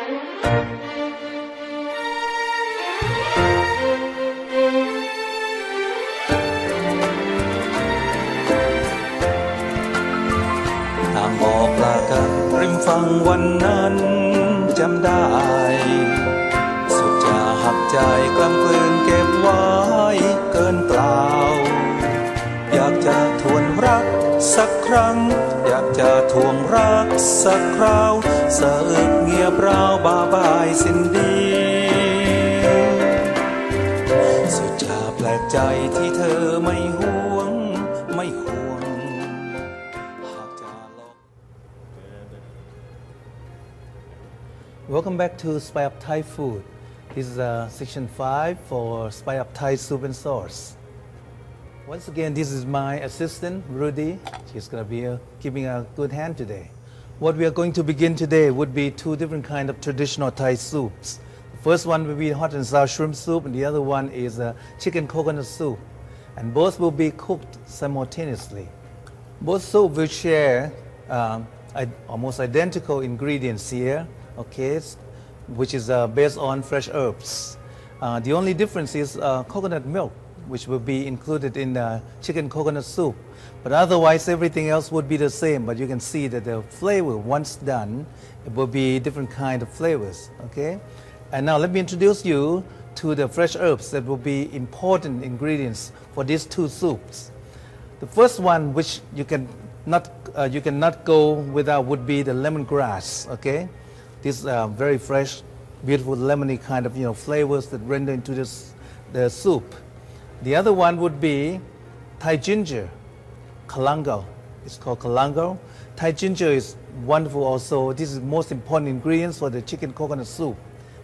ต่างบอกลากันริมฝั่งวันนั้นจำได้สุดจะหักใจกล้ำกลืนเก็บไว้เกินเปล่าอยากจะทวนรักสักครั้งอยากจะทวงรักสักคราวสะอึกเงียบราวบาบายสิ้นดีสุดจะแปลกใจที่เธอไม่ห่วงไม่ห่วงหากจะลอง Welcome back to Spy Up Thai Food. This is section 5 for Spy Up Thai Soup and Sauce. Once again, this is my assistant, Rudy. She's going to be giving a good hand today. What we are going to begin today would be two different kinds of traditional Thai soups. The first one will be hot and sour shrimp soup, and the other one is chicken coconut soup. And both will be cooked simultaneously. Both soup will share almost identical ingredients here, okay, which is based on fresh herbs. The only difference is coconut milk, which will be included in the chicken coconut soup. But otherwise, everything else would be the same. But you can see that the flavor, once done, it will be different kind of flavors, okay? And now let me introduce you to the fresh herbs that will be important ingredients for these two soups. The first one, which you cannot go without, would be the lemongrass, okay? This very fresh, beautiful lemony kind of flavors that render into the soup. The other one would be Thai ginger, kalango. It's called kalango. Thai ginger is wonderful also. This is the most important ingredients for the chicken coconut soup,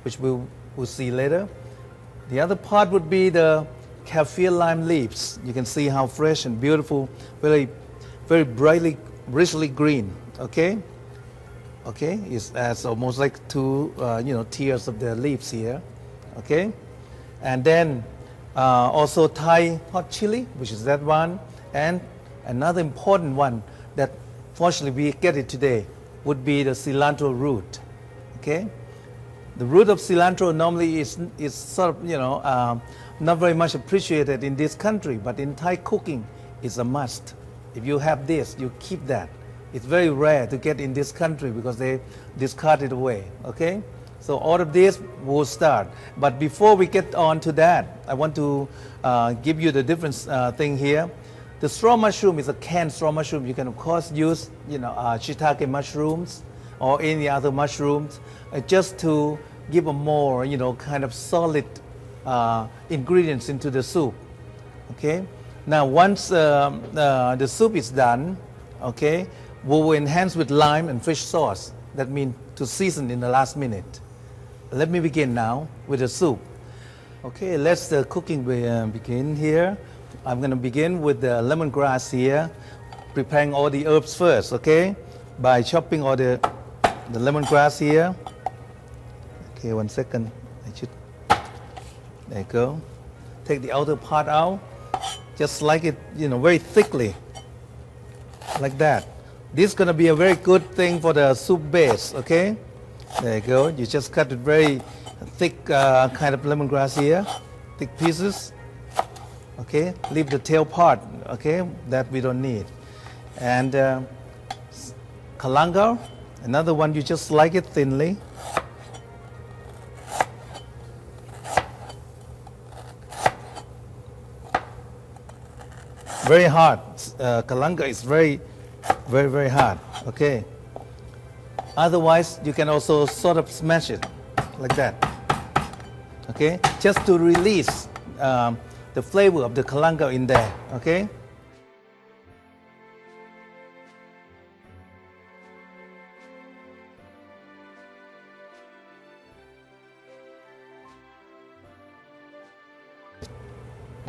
which we'll see later. The other part would be the kaffir lime leaves. You can see how fresh and beautiful, very, very brightly, richly green. Okay, okay. It's almost like two, tiers of the leaves here. Okay, and then also Thai hot chili, which is that one, and another important one that fortunately we get it today would be the cilantro root. Okay, the root of cilantro normally is sort of not very much appreciated in this country, but in Thai cooking it's a must. If you have this, you keep that. It's very rare to get in this country because they discard it away. Okay. So all of this will start. But before we get on to that, I want to give you the different thing here. The straw mushroom is a canned straw mushroom. You can of course use shiitake mushrooms or any other mushrooms just to give a more kind of solid ingredients into the soup. Okay. Now once the soup is done, okay, we will enhance with lime and fish sauce. That means to season in the last minute. Let me begin now with the soup. Okay, let's the cooking begin here. I'm going to begin with the lemongrass here, preparing all the herbs first, okay? By chopping all the lemongrass here. Okay, 1 second. There you go. Take the outer part out. Just like it, very thickly. Like that. This is going to be a very good thing for the soup base, okay? There you go. You just cut it very thick kind of lemongrass here, thick pieces. Okay, leave the tail part. Okay, that we don't need. And kalango, another one you just slice it thinly. Very hard. Kalango is very, very, very hard. Okay. Otherwise, you can also sort of smash it like that, okay? Just to release the flavor of the kalango in there, okay?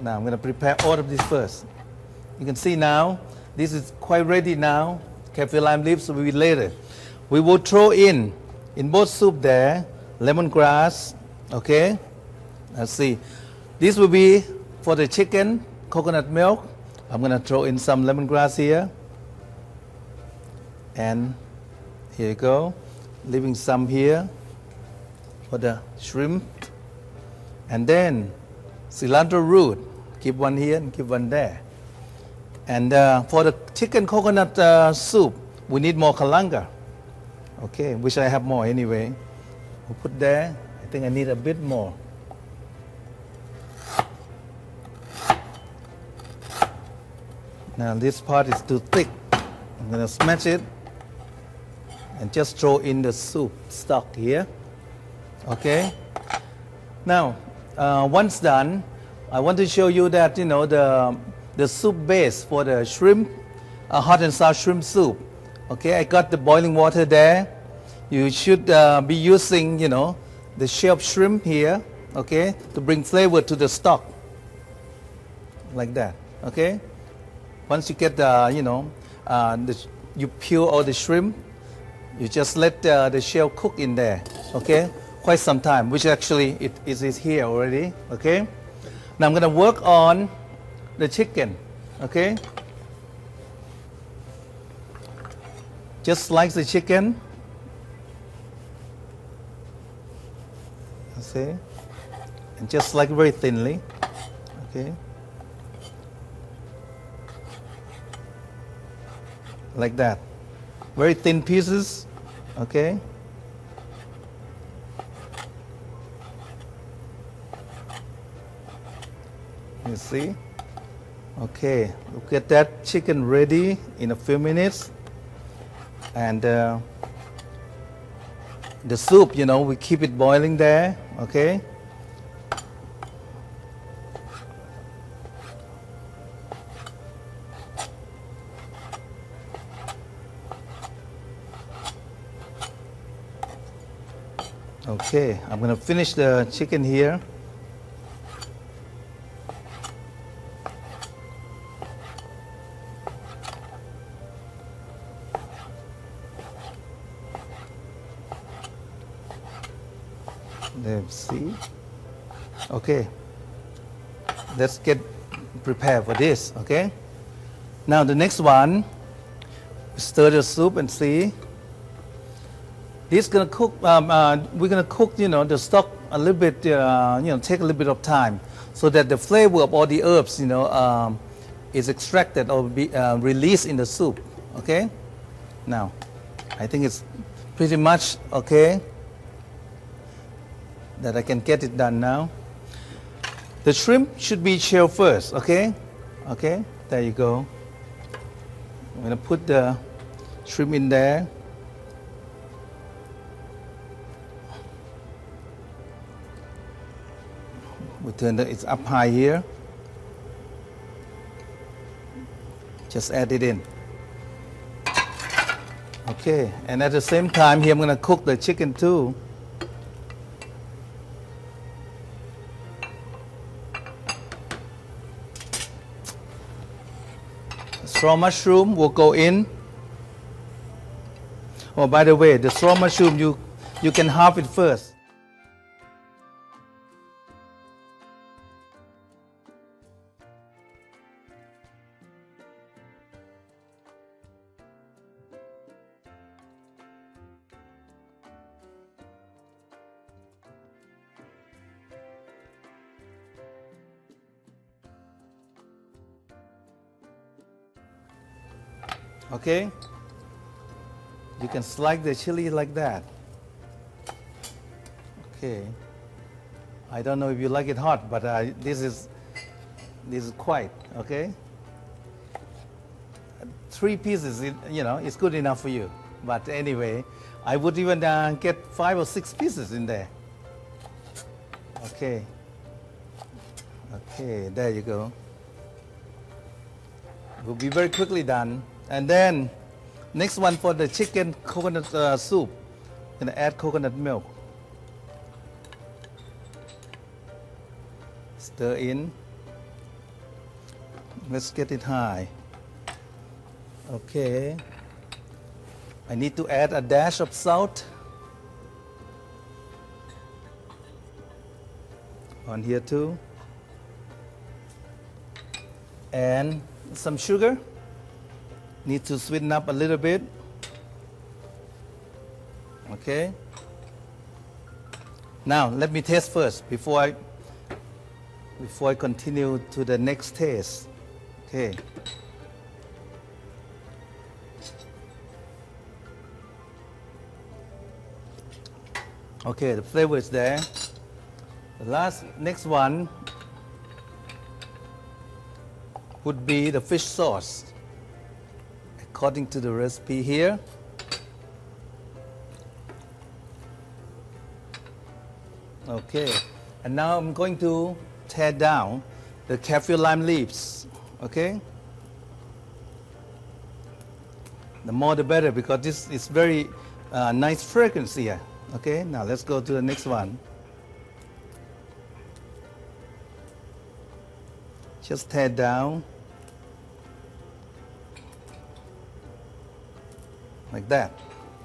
Now I'm going to prepare all of this first. You can see now, this is quite ready now. Kaffir lime leaves will be later. We will throw in both soup there, lemongrass, okay? Let's see. This will be for the chicken, coconut milk. I'm going to throw in some lemongrass here. And here you go, leaving some here. for the shrimp. And then cilantro root, keep one here and keep one there. And for the chicken coconut soup, we need more kalanga. Okay, which I have more anyway. We'll put there. I think I need a bit more. Now this part is too thick. I'm going to smash it and just throw in the soup stock here. Okay. Now, once done, I want to show you that the soup base for the shrimp, hot and sour shrimp soup. Okay, I got the boiling water there. You should be using, the shelled shrimp here, okay, to bring flavor to the stock, like that. Okay. Once you get you peel all the shrimp, you just let the shell cook in there, okay, quite some time, which actually it is here already, okay. Now I'm going to work on the chicken, okay. Just slice the chicken, see, and just slice very thinly, okay. Like that. Very thin pieces, okay? You see? Okay, we'll get that chicken ready in a few minutes. And the soup, we keep it boiling there, okay? Okay, I'm going to finish the chicken here. Let's see. Okay, let's get prepared for this, okay? Now the next one, stir the soup and see. This gonna cook. We're gonna cook, the stock a little bit. Take a little bit of time so that the flavor of all the herbs, is extracted or be released in the soup. Okay. Now, I think it's pretty much okay that I can get it done now. The shrimp should be shelled first. Okay. Okay. There you go. I'm gonna put the shrimp in there. We turn it's up high here. Just add it in. Okay, and at the same time here I'm going to cook the chicken too. Straw mushroom will go in. Oh, by the way, the straw mushroom you can halve it first. Okay, you can slice the chili like that. Okay, I don't know if you like it hot, but this is quite okay. 3 pieces, it's good enough for you. But anyway, I would even get 5 or 6 pieces in there. Okay. Okay, there you go. It will be very quickly done. And then, next one for the chicken coconut soup. I'm going to add coconut milk. Stir in. Let's get it high. Okay. I need to add a dash of salt. On here too. And some sugar. Need to sweeten up a little bit. Okay. Now, let me taste first before I continue to the next taste. Okay. Okay, the flavor is there. The next one would be the fish sauce. According to the recipe here. Okay, and now I'm going to tear down the kaffir lime leaves. Okay, the more the better, because this is very nice fragrance here. Okay, now let's go to the next one. Just tear down like that.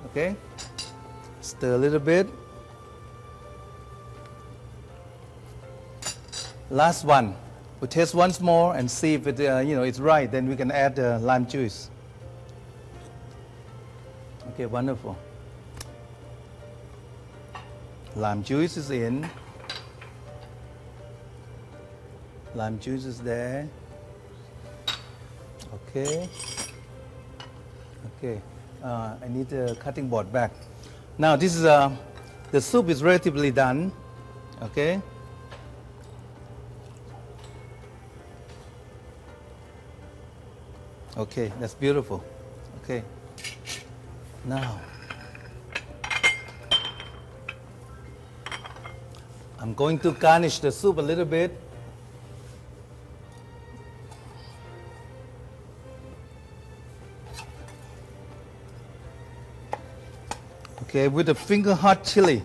Okay, stir a little bit. Last one, we taste once more and see if it, it's right. Then we can add lime juice. Okay, wonderful. Lime juice is in. Lime juice is there. Okay. Okay. I need the cutting board back. Now this is the soup is relatively done. Okay. Okay, that's beautiful. Okay. Now, I'm going to garnish the soup a little bit. Okay, with the finger hot chili.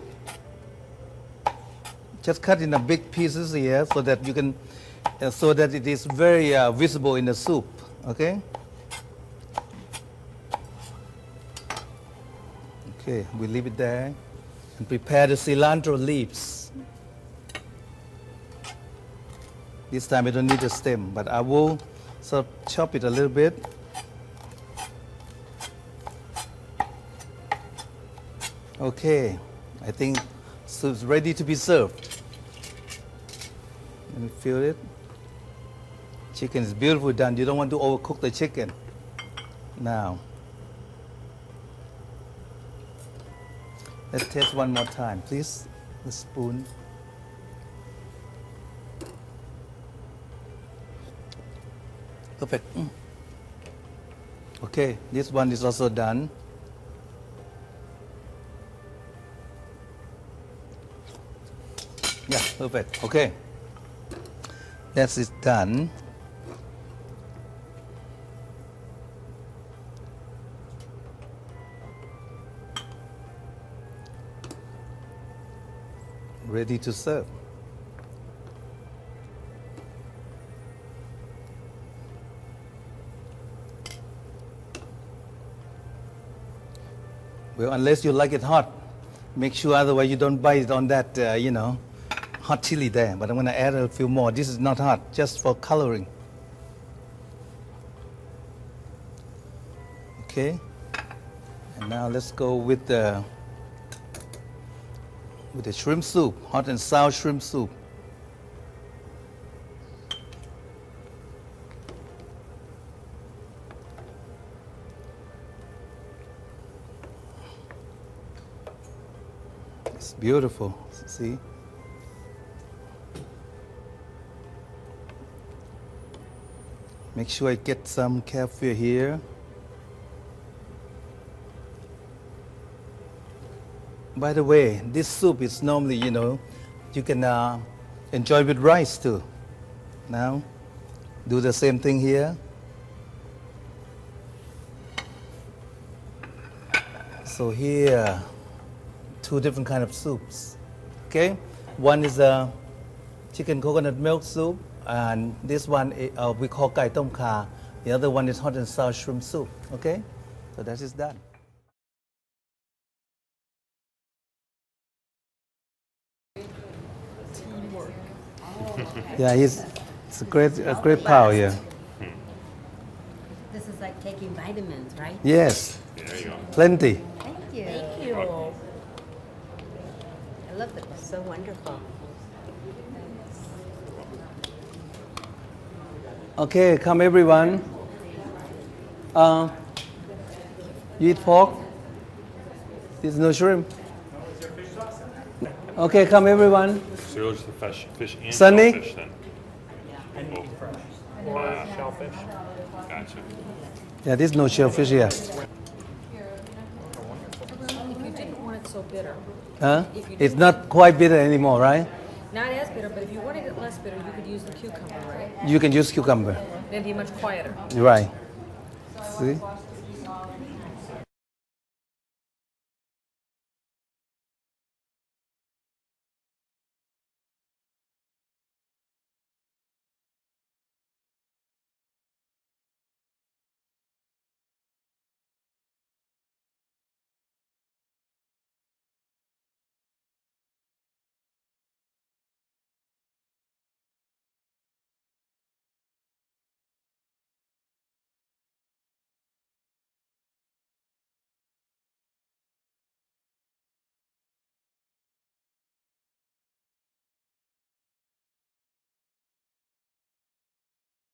Just cut in the big pieces here so that you can, so that it is very visible in the soup. Okay. Okay, we leave it there and prepare the cilantro leaves. This time I don't need the stem, but I will sort of chop it a little bit. Okay, I think soup's ready to be served. Let me feel it. Chicken is beautifully done. You don't want to overcook the chicken. Now, let's taste one more time, please. The spoon. Perfect. Okay, this one is also done. Yeah, perfect. Okay. That's it done. Ready to serve. Well, unless you like it hot, make sure otherwise you don't bite on that, hot chili there. But I'm going to add a few more. This is not hot, just for coloring. Okay. And now let's go with the shrimp soup, hot and sour shrimp soup. It's beautiful, see? Make sure I get some kaffir here. By the way, this soup is normally, you can enjoy with rice too. Now, do the same thing here. So here, two different kind of soups. Okay, one is a chicken coconut milk soup, and this one we call Kai Tom Kha. The other one is hot and sour shrimp soup. Okay, so that is done. Yeah, it's a great power here. This is like taking vitamins, right? Yes, There you go. plenty. Thank you. Thank you. I love it. It's so wonderful. Okay, come everyone. You eat pork? There's no shrimp. Okay, come everyone. So yours is the fish and Sunny? shellfish then? Shellfish. Gotcha. Yeah, there's no shellfish here. If you didn't want it so bitter, Huh? It's not quite bitter anymore, right? not as bitter, but if you wanted it less bitter, you could use the cucumber, right? You can use cucumber. Then it'd be much quieter. Right. See?